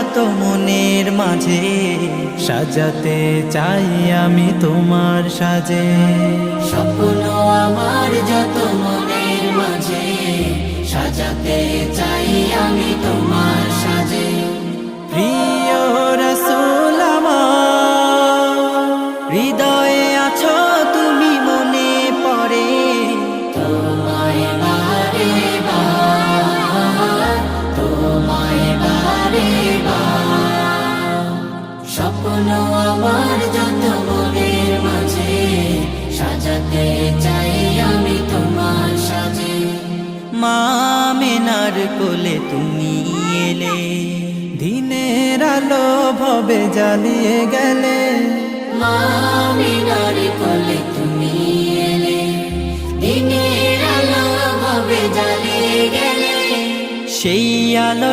যত মনের মাঝে সাজাতে চাই আমি তোমার সাজে। স্বপ্ন আমার যত মনের মাঝে সাজাতে চাই আমি তোমার সাজে। প্রিয় রাসূল আমার, হৃদয়ে আছো তুমি, মনে পড়ে তোমায় বারে বার, তোমায় বারে বার। স্বপ্ন আমার যত মনের মাঝে সাজাতে চাই আমি তোমার সাজে। মা আমিনার কোলে তুমি এলে, দিনের আলো ভবে জ্বালিয়ে গেলে। মা আমিনার কোলে তুমি এলে, দিনের আলো ভাবে জ্বালিয়ে গেলে। সেই আলো